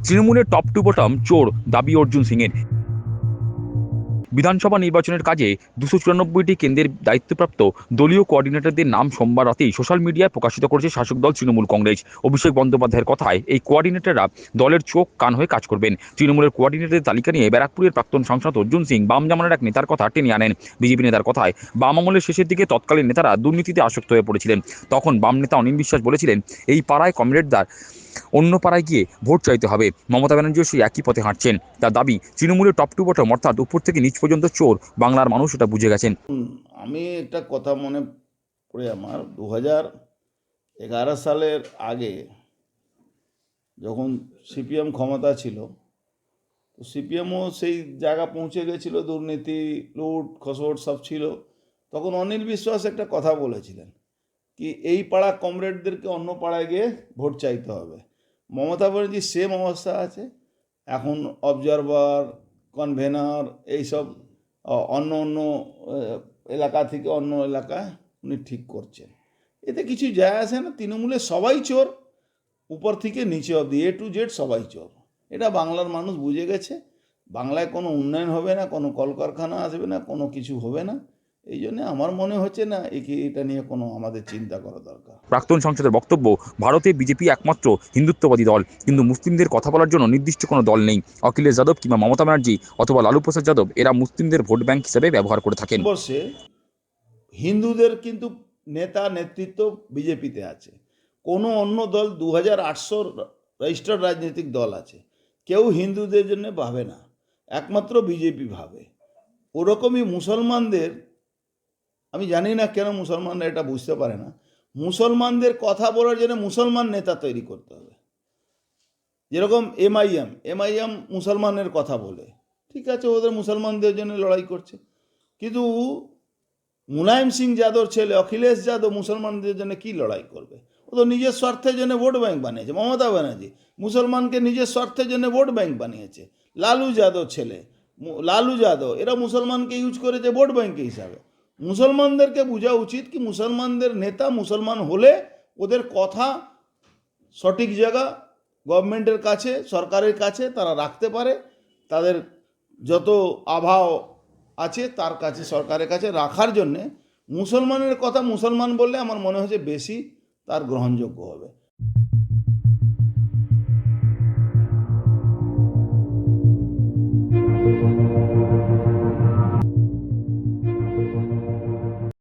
তৃণমূলের top to bottom চোর দাবি অর্জুন সিংয়ের। বিধানসভা নির্বাচনের কাজে 294টি কেন্দ্রের দায়িত্বপ্রাপ্ত দলীয় কোঅর্ডিনেটরদের নাম সোমবার রাতেই সোশ্যাল মিডিয়ায় প্রকাশিত করেছে শাসক দল তৃণমূল কংগ্রেস। অভিষেক বন্দ্যোপাধ্যায়ের কথায় এই কোঅর্ডিনেটররা দলের চোখ কান হয়ে কাজ করবেন। তৃণমূলের কোঅর্ডিনেটরদের তালিকা নিয়ে ব্যারাকপুরের প্রাক্তন সাংসদ অর্জুন সিং বাম জামানার এক নেতার কথা টেনে আনেন। বিজেপি নেতার কথায়, বাম আমলের শেষের দিকে তৎকালীন নেতারা দুর্নীতিতে আসক্ত হয়ে পড়েছিলেন। তখন বাম নেতা অনিল বিশ্বাস বলেছিলেন, এই পাড়ায় কমরেডদার অন্য পাড়ায় গিয়ে ভোট চাইতে হবে। মমতা ব্যানার্জিও সেই একই পথে হাঁটছেন। তার দাবি, তৃণমূলের টপ টু বটম অর্থাৎ উপর থেকে নিচ পর্যন্ত চোর, বাংলার মানুষ এটা বুঝে গেছেন। আমি একটা কথা মনে পড়ে আমার 2011 সালের আগে যখন সিপিএম ক্ষমতা ছিল, তো সিপিএমও সেই জায়গা পৌঁছে গেছিল, দুর্নীতি, লুট খসট সব ছিল। তখন অনিল বিশ্বাস একটা কথা বলেছিলেন কি, এই পাড়া কমরেডদেরকে অন্য পাড়ায় গিয়ে ভোট চাইতে হবে। মমতা ব্যানার্জি সেম অবস্থা আছে এখন। অবজারভার, কনভেনার, এইসব অন্য অন্য এলাকা থেকে অন্য এলাকায় উনি ঠিক করছেন। এতে কিছু যায় আসে না। তৃণমূলে সবাই চোর, উপর থেকে নিচে অবধি A to Z সবাই চোর। এটা বাংলার মানুষ বুঝে গেছে। বাংলায় কোনো উন্নয়ন হবে না, কোনো কলকারখানা আসবে না, কোনো কিছু হবে না। এই জন্য আমার মনে হচ্ছে না এটা নিয়ে কোনো আমাদের চিন্তা করা দরকার। প্রাক্তন সাংসদের বক্তব্য, ভারতে বিজেপি একমাত্র হিন্দুত্ববাদী দল, কিন্তু মুসলিমদের কথা বলার জন্য নির্দিষ্ট কোনো দল নেই। অখিলেশ যাদব কিংবা মমতা ব্যানার্জি অথবা লালু প্রসাদ যাদব এরা মুসলিমদের ভোট ব্যাংক হিসেবে ব্যবহার করে থাকেন। বর্ষে হিন্দুদের কিন্তু নেতা নেতৃত্ব বিজেপিতে আছে। কোনো অন্য দল 2800 রেজিস্টার্ড রাজনৈতিক দল আছে, কেউ হিন্দুদের জন্য ভাবে না, একমাত্র বিজেপি ভাবে। ওরকমই মুসলমানদের, আমি জানি না কেন মুসলমানরা এটা বুঝতে পারে না, মুসলমানদের কথা বলার জন্য মুসলমান নেতা তৈরি করতে হবে। যেরকম এমআইএম মুসলমানের কথা বলে, ঠিক আছে, ওদের মুসলমানদের জন্য লড়াই করছে। কিন্তু মুলায়ম সিং যাদব ছেলে অখিলেশ যাদব মুসলমানদের জন্য কি লড়াই করবে? ও তো নিজের স্বার্থের জন্য ভোট ব্যাংক বানিয়েছে। মমতা ব্যানার্জি মুসলমানকে নিজের স্বার্থের জন্য ভোট ব্যাংক বানিয়েছে। লালু যাদব ছেলে, লালু যাদব, এরা মুসলমানকে ইউজ করেছে ভোট ব্যাংক হিসাবে। মুসলমানদেরকে বোঝা উচিত কি মুসলমানদের নেতা মুসলমান হলে ওদের কথা সঠিক জায়গা গভর্নমেন্টের কাছে, সরকারের কাছে তারা রাখতে পারে। তাদের যত আভাও আছে তার কাছে, সরকারের কাছে রাখার জন্যে মুসলমানের কথা মুসলমান বললে আমার মনে হচ্ছে বেশি তার গ্রহণযোগ্য হবে।